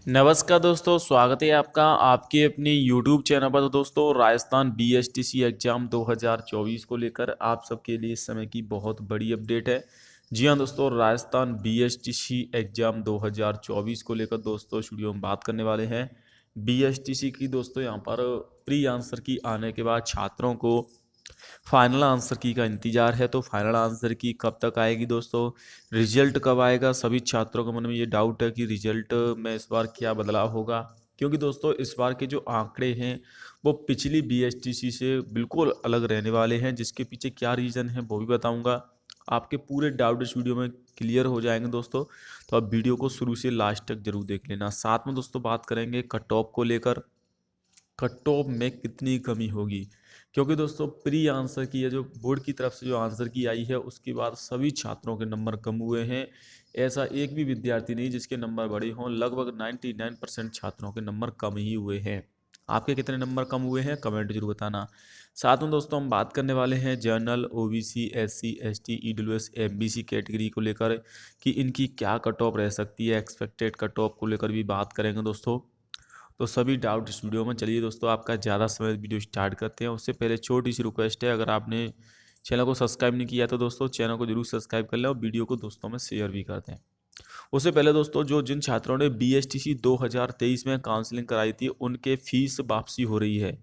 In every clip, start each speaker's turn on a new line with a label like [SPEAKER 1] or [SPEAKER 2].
[SPEAKER 1] नमस्कार दोस्तों, स्वागत है आपका आपके अपने YouTube चैनल पर। तो दोस्तों, राजस्थान बीएसटीसी एग्ज़ाम 2024 को लेकर आप सबके लिए इस समय की बहुत बड़ी अपडेट है। जी हाँ दोस्तों, राजस्थान बीएसटीसी एग्ज़ाम 2024 को लेकर दोस्तों स्टूडियो में बात करने वाले हैं। बीएसटीसी की दोस्तों यहाँ पर प्री आंसर की आने के बाद छात्रों को फाइनल आंसर की का इंतज़ार है। तो फाइनल आंसर की कब तक आएगी दोस्तों, रिजल्ट कब आएगा? सभी छात्रों के मन में ये डाउट है कि रिजल्ट में इस बार क्या बदलाव होगा, क्योंकि दोस्तों इस बार के जो आंकड़े हैं वो पिछली बीएसटीसी से बिल्कुल अलग रहने वाले हैं। जिसके पीछे क्या रीज़न है वो भी बताऊंगा। आपके पूरे डाउट इस वीडियो में क्लियर हो जाएंगे दोस्तों, तो आप वीडियो को शुरू से लास्ट तक जरूर देख लेना। साथ में दोस्तों बात करेंगे कट ऑफ को लेकर, कट ऑफ में कितनी कमी होगी, क्योंकि दोस्तों प्री आंसर की है जो बोर्ड की तरफ से जो आंसर की आई है उसके बाद सभी छात्रों के नंबर कम हुए हैं। ऐसा एक भी विद्यार्थी नहीं जिसके नंबर बड़े हों, लगभग 99% छात्रों के नंबर कम ही हुए हैं। आपके कितने नंबर कम हुए हैं कमेंट जरूर बताना। साथ में दोस्तों हम बात करने वाले हैं general, OBC, SC, ST, EWS, MBC category को लेकर कि इनकी क्या कट ऑफ रह सकती है। एक्सपेक्टेड कट ऑफ को लेकर भी बात करेंगे दोस्तों। तो सभी डाउट इस वीडियो में। चलिए दोस्तों, आपका ज़्यादा समय वीडियो स्टार्ट करते हैं उससे पहले छोटी सी रिक्वेस्ट है, अगर आपने चैनल को सब्सक्राइब नहीं किया तो दोस्तों चैनल को जरूर सब्सक्राइब कर लें और वीडियो को दोस्तों में शेयर भी कर दें। उससे पहले दोस्तों, जिन छात्रों ने बीएसटीसी 2023 में काउंसलिंग कराई थी उनके फीस वापसी हो रही है।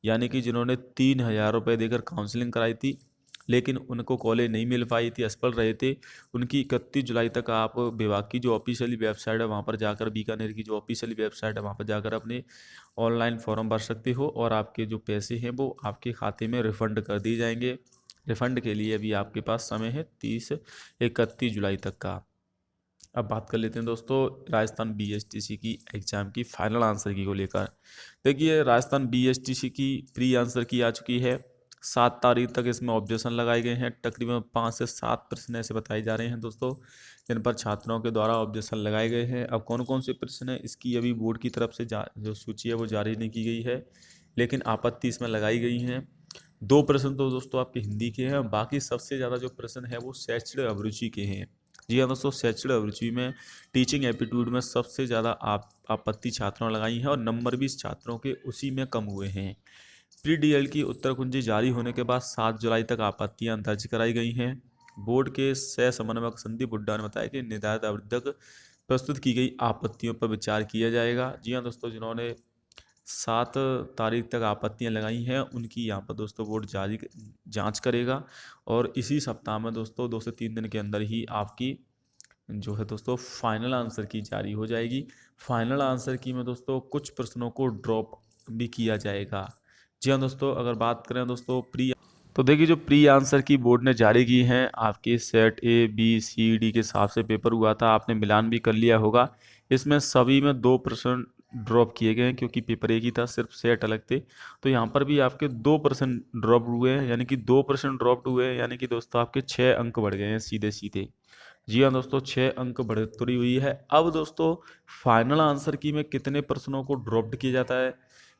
[SPEAKER 1] यानी कि जिन्होंने 3,000 रुपये देकर काउंसलिंग कराई थी लेकिन उनको कॉलेज नहीं मिल पाई थी, असफल रहे थे, उनकी 31 जुलाई तक आप विभाग की जो ऑफिशियली वेबसाइट है वहाँ पर जाकर, बीकानेर की जो ऑफिशियली वेबसाइट है वहाँ पर जाकर अपने ऑनलाइन फॉर्म भर सकते हो और आपके जो पैसे हैं वो आपके खाते में रिफ़ंड कर दिए जाएंगे। रिफ़ंड के लिए अभी आपके पास समय है 31 जुलाई तक का। अब बात कर लेते हैं दोस्तों राजस्थान बीएसटीसी की एग्ज़ाम की फाइनल आंसर की को लेकर। देखिए, राजस्थान बीएसटीसी की प्री आंसर की आ चुकी है। 7 तारीख तक इसमें ऑब्जेक्शन लगाए गए हैं। तकरीबन 5 से 7 प्रश्न ऐसे बताए जा रहे हैं दोस्तों जिन पर छात्रों के द्वारा ऑब्जेक्शन लगाए गए हैं। अब कौन कौन से प्रश्न हैं इसकी अभी बोर्ड की तरफ से जो सूची है वो जारी नहीं की गई है, लेकिन आपत्ति इसमें लगाई गई हैं। 2 प्रश्न तो दोस्तों आपके हिंदी के हैं, बाकी सबसे ज़्यादा जो प्रश्न है वो शैक्षणिक अभिरुचि के हैं। जी हाँ दोस्तों, शैक्षणिक अभिरुचि में टीचिंग एप्टीट्यूड में सबसे ज़्यादा आप आपत्ति छात्रों ने लगाई है और नंबर भी छात्रों के उसी में कम हुए हैं। प्री डीएल की उत्तर कुंजी जारी होने के बाद 7 जुलाई तक आपत्तियां दर्ज कराई गई हैं। बोर्ड के सह समन्वयक संदीप हुड्डा ने बताया कि निर्धारित अवधि तक प्रस्तुत की गई आपत्तियों पर विचार किया जाएगा। जी हाँ दोस्तों, जिन्होंने 7 तारीख तक आपत्तियां लगाई हैं उनकी यहाँ पर दोस्तों बोर्ड जारी जांच करेगा और इसी सप्ताह में दोस्तों 2 से 3 दिन के अंदर ही आपकी जो है दोस्तों फाइनल आंसर की जारी हो जाएगी। फाइनल आंसर की में दोस्तों कुछ प्रश्नों को ड्रॉप भी किया जाएगा। जी हाँ दोस्तों, अगर बात करें दोस्तों प्री, तो देखिए जो प्री आंसर की बोर्ड ने जारी की हैं आपके set A B C D के हिसाब से पेपर हुआ था, आपने मिलान भी कर लिया होगा। इसमें सभी में 2% ड्रॉप किए गए हैं क्योंकि पेपर एक ही था, सिर्फ सेट अलग थे। तो यहाँ पर भी आपके 2% ड्रॉप हुए हैं, यानी कि 2% ड्रॉप हुए हैं, यानी कि दोस्तों आपके 6 अंक बढ़ गए हैं सीधे सीधे। जी हाँ दोस्तों, 6 अंक बढ़ोतरी हुई है। अब दोस्तों फाइनल आंसर की में कितने प्रश्नों को ड्रॉप्ड किया जाता है,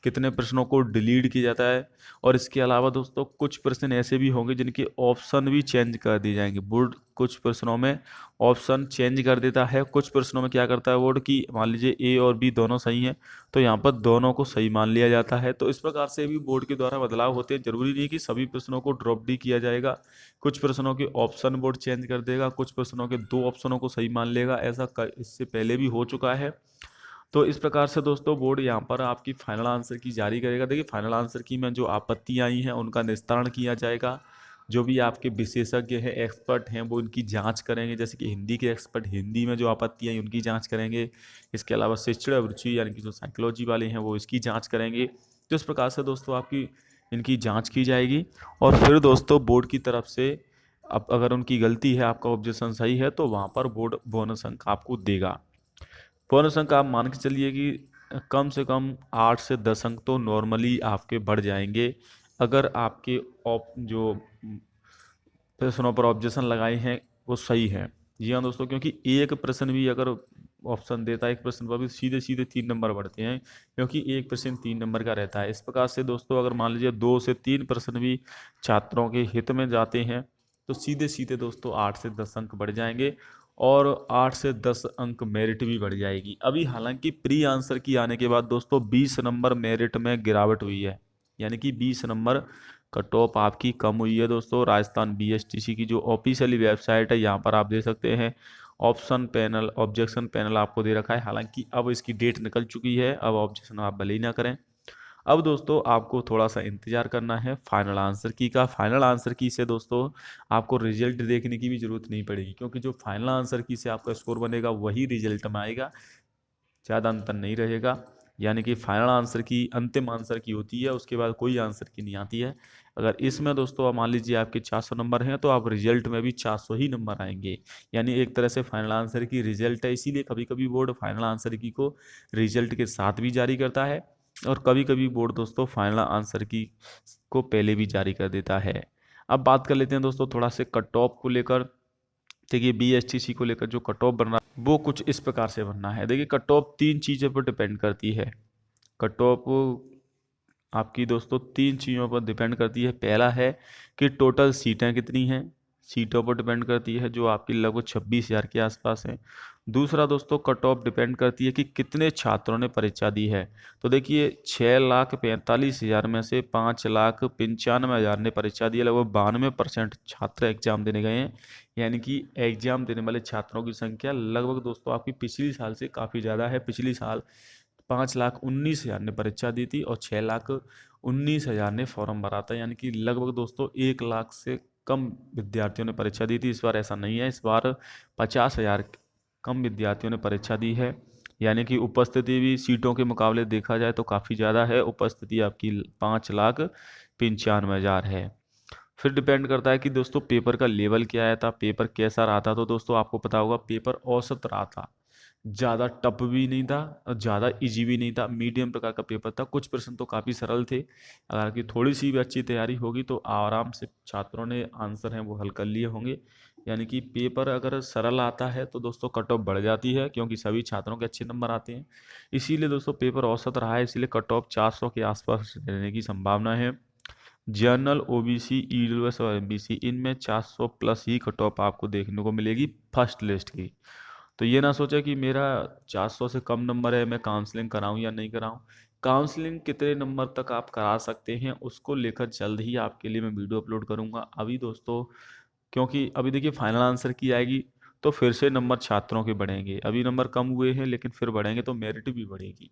[SPEAKER 1] कितने प्रश्नों को डिलीट किया जाता है, और इसके अलावा दोस्तों कुछ प्रश्न ऐसे भी होंगे जिनके ऑप्शन भी चेंज कर दिए जाएंगे। बोर्ड कुछ प्रश्नों में ऑप्शन चेंज कर देता है, कुछ प्रश्नों में क्या करता है बोर्ड की, मान लीजिए ए और बी दोनों सही हैं तो यहाँ पर दोनों को सही मान लिया जाता है। तो इस प्रकार से भी बोर्ड के द्वारा बदलाव होते हैं। जरूरी नहीं कि सभी प्रश्नों को ड्रॉप भी किया जाएगा, कुछ प्रश्नों के ऑप्शन बोर्ड चेंज कर देगा, कुछ प्रश्नों के 2 ऑप्शनों को सही मान लेगा। ऐसा इससे पहले भी हो चुका है। तो इस प्रकार से दोस्तों बोर्ड यहाँ पर आपकी फाइनल आंसर की जारी करेगा। देखिए, फाइनल आंसर की में जो आपत्तियाँ आई हैं उनका निस्तारण किया जाएगा। जो भी आपके विशेषज्ञ हैं, एक्सपर्ट हैं, वो इनकी जांच करेंगे। जैसे कि हिंदी के एक्सपर्ट हिंदी में जो आपत्ति आई उनकी जांच करेंगे। इसके अलावा शिक्षण अभिरुचि यानी कि जो साइकोलॉजी वाले हैं वो इसकी जांच करेंगे। तो इस प्रकार से दोस्तों आपकी इनकी जांच की जाएगी और फिर दोस्तों बोर्ड की तरफ से अब अगर उनकी गलती है, आपका ऑब्जेक्शन सही है, तो वहाँ पर बोर्ड बोनस अंक आपको देगा। बोनस अंक आप मान के चलिए कि कम से कम 8 से 10 अंक तो नॉर्मली आपके बढ़ जाएंगे अगर आपके जो प्रश्नों पर ऑब्जेक्शन लगाए हैं वो सही है। जी हाँ दोस्तों, क्योंकि एक प्रश्न भी अगर ऑप्शन देता है एक प्रश्न पर भी सीधे सीधे 3 नंबर बढ़ते हैं, क्योंकि एक प्रश्न 3 नंबर का रहता है। इस प्रकार से दोस्तों अगर मान लीजिए 2 से 3 प्रश्न भी छात्रों के हित में जाते हैं तो सीधे सीधे दोस्तों 8 से 10 अंक बढ़ जाएंगे और 8 से 10 अंक मेरिट भी बढ़ जाएगी। अभी हालांकि प्री आंसर की आने के बाद दोस्तों 20 नंबर मेरिट में गिरावट हुई है, यानी कि 20 नंबर कट ऑफ आपकी कम हुई है दोस्तों। राजस्थान बीएसटीसी की जो ऑफिशियली वेबसाइट है, यहाँ पर आप दे सकते हैं ऑब्जेक्शन पैनल आपको दे रखा है। हालांकि अब इसकी डेट निकल चुकी है, अब ऑब्जेक्शन आप भले ही ना करें। अब दोस्तों आपको थोड़ा सा इंतजार करना है फाइनल आंसर की का। फाइनल आंसर की से दोस्तों आपको रिजल्ट देखने की भी जरूरत नहीं पड़ेगी, क्योंकि जो फाइनल आंसर की से आपका स्कोर बनेगा वही रिजल्ट में आएगा, ज़्यादा अंतर नहीं रहेगा। यानी कि फाइनल आंसर की अंतिम आंसर की होती है, उसके बाद कोई आंसर की नहीं आती है। अगर इसमें दोस्तों आप मान लीजिए आपके 400 नंबर हैं, तो आप रिजल्ट में भी 400 ही नंबर आएंगे। यानी एक तरह से फाइनल आंसर की रिजल्ट है। इसीलिए कभी कभी बोर्ड फाइनल आंसर की को रिजल्ट के साथ भी जारी करता है, और कभी कभी बोर्ड दोस्तों फाइनल आंसर की को पहले भी जारी कर देता है। अब बात कर लेते हैं दोस्तों थोड़ा से कट ऑफ को लेकर। देखिए बीएसटीसी को लेकर जो कट ऑफ बन रहा है वो कुछ इस प्रकार से बनना है। देखिए कट ऑफ 3 चीज़ों पर डिपेंड करती है। कट ऑफ आपकी दोस्तों 3 चीज़ों पर डिपेंड करती है। पहला है कि टोटल सीटें कितनी हैं, सीटों पर डिपेंड करती है जो आपकी लगभग 26,000 के आसपास है। दूसरा दोस्तों कट ऑफ डिपेंड करती है कि कितने छात्रों ने परीक्षा दी है। तो देखिए 6,45,000 में से 5,95,000 ने परीक्षा दी है, लगभग 92% छात्र एग्जाम देने गए हैं। यानी कि एग्जाम देने वाले छात्रों की संख्या लगभग दोस्तों आपकी पिछली साल से काफ़ी ज़्यादा है। पिछली साल 5,19,000 ने परीक्षा दी थी और 6,19,000 ने फॉर्म भरा था। यानी कि लगभग दोस्तों 1 लाख से कम विद्यार्थियों ने परीक्षा दी थी। इस बार ऐसा नहीं है, इस बार 50,000 कम विद्यार्थियों ने परीक्षा दी है। यानी कि उपस्थिति भी सीटों के मुकाबले देखा जाए तो काफ़ी ज़्यादा है। उपस्थिति आपकी 5,95,000 है। फिर डिपेंड करता है कि दोस्तों पेपर का लेवल क्या आया था, पेपर कैसा रहा था। तो दोस्तों आपको पता होगा पेपर औसत रहा था, ज़्यादा टफ भी नहीं था और ज़्यादा इजी भी नहीं था, मीडियम प्रकार का पेपर था। कुछ प्रश्न तो काफ़ी सरल थे, अगर कि थोड़ी सी भी अच्छी तैयारी होगी तो आराम से छात्रों ने आंसर हैं वो हल कर लिए होंगे। यानी कि पेपर अगर सरल आता है तो दोस्तों कट ऑफ बढ़ जाती है, क्योंकि सभी छात्रों के अच्छे नंबर आते हैं। इसीलिए दोस्तों पेपर औसत रहा है, इसीलिए कट ऑफ 400 के आसपास रहने की संभावना है। जनरल, ओबीसी, ईडब्ल्यूएस और एमबीसी इनमें 400 प्लस ही कट ऑफ आपको देखने को मिलेगी फर्स्ट लिस्ट की। तो ये ना सोचे कि मेरा 400 से कम नंबर है, मैं काउंसलिंग कराऊं या नहीं कराऊं। काउंसलिंग कितने नंबर तक आप करा सकते हैं उसको लेकर जल्द ही आपके लिए मैं वीडियो अपलोड करूंगा। अभी दोस्तों क्योंकि अभी देखिए फाइनल आंसर की आएगी तो फिर से नंबर छात्रों के बढ़ेंगे। अभी नंबर कम हुए हैं लेकिन फिर बढ़ेंगे तो मेरिट भी बढ़ेगी।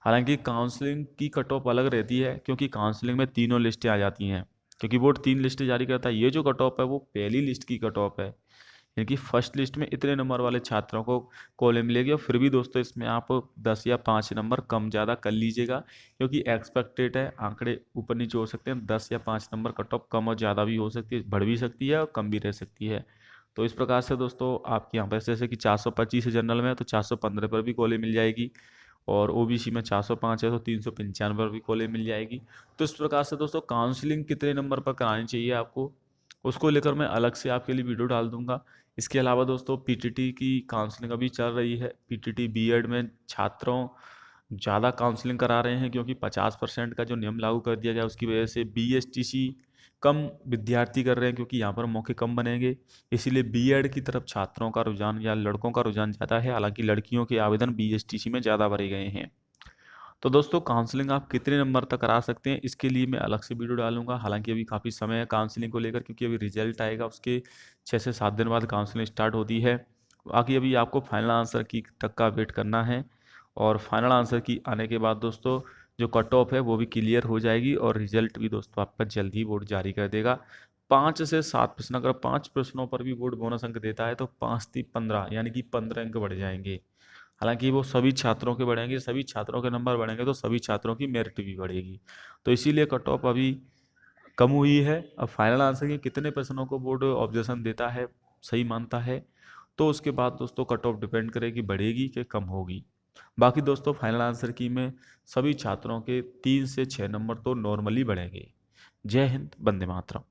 [SPEAKER 1] हालांकि काउंसलिंग की कट ऑफ अलग रहती है, क्योंकि काउंसलिंग में तीनों लिस्टें आ जाती हैं, क्योंकि बोर्ड 3 लिस्टें जारी करता है। ये जो कट ऑफ है वो पहली लिस्ट की कट ऑफ है, यानी कि फर्स्ट लिस्ट में इतने नंबर वाले छात्रों को कॉलेज मिलेगी। और फिर भी दोस्तों इसमें आप 10 या 5 नंबर कम ज़्यादा कर लीजिएगा, क्योंकि एक्सपेक्टेड है, आंकड़े ऊपर नीचे हो सकते हैं। 10 या 5 नंबर कट ऑफ कम और ज़्यादा भी हो सकती है, बढ़ भी सकती है और कम भी रह सकती है। तो इस प्रकार से दोस्तों आपके यहाँ पर जैसे कि 425 है जनरल में, तो 415 पर भी कॉलेज मिल जाएगी। और ओबीसी में 405 है तो 395 पर भी कॉलेज मिल जाएगी। तो इस प्रकार से दोस्तों काउंसलिंग कितने नंबर पर करानी चाहिए आपको, उसको लेकर मैं अलग से आपके लिए वीडियो डाल दूंगा। इसके अलावा दोस्तों पीटीटी की काउंसलिंग अभी चल रही है। पीटीटी बीएड में छात्रों ज़्यादा काउंसलिंग करा रहे हैं, क्योंकि 50% का जो नियम लागू कर दिया गया उसकी वजह से बीएसटीसी कम विद्यार्थी कर रहे हैं, क्योंकि यहाँ पर मौके कम बनेंगे। इसीलिए बीएड की तरफ छात्रों का रुझान या लड़कों का रुझान ज़्यादा है, हालांकि लड़कियों के आवेदन बीएसटीसी में ज़्यादा भरे गए हैं। तो दोस्तों काउंसलिंग आप कितने नंबर तक करा सकते हैं इसके लिए मैं अलग से वीडियो डालूंगा। हालांकि अभी काफ़ी समय है काउंसलिंग को लेकर, क्योंकि अभी रिजल्ट आएगा उसके 6 से 7 दिन बाद काउंसलिंग स्टार्ट होती है। बाकी अभी आपको फाइनल आंसर की तक का वेट करना है, और फाइनल आंसर की आने के बाद दोस्तों जो कट ऑफ है वो भी क्लियर हो जाएगी, और रिजल्ट भी दोस्तों आपका जल्द ही बोर्ड जारी कर देगा। 5 से 7 प्रश्न, अगर 5 प्रश्नों पर भी बोर्ड बोनस अंक देता है तो 5×3 = 15, यानी कि 15 अंक बढ़ जाएंगे। हालांकि वो सभी छात्रों के बढ़ेंगे, सभी छात्रों के नंबर बढ़ेंगे तो सभी छात्रों की मेरिट भी बढ़ेगी। तो इसीलिए कट ऑफ अभी कम हुई है। अब फाइनल आंसर के कितने प्रश्नों को बोर्ड ऑब्जेक्शन देता है, सही मानता है, तो उसके बाद दोस्तों कट ऑफ डिपेंड करेगी बढ़ेगी कि कम होगी। बाकी दोस्तों फाइनल आंसर की में सभी छात्रों के 3 से 6 नंबर तो नॉर्मली बढ़ेंगे। जय हिंद, वंदे मातरम।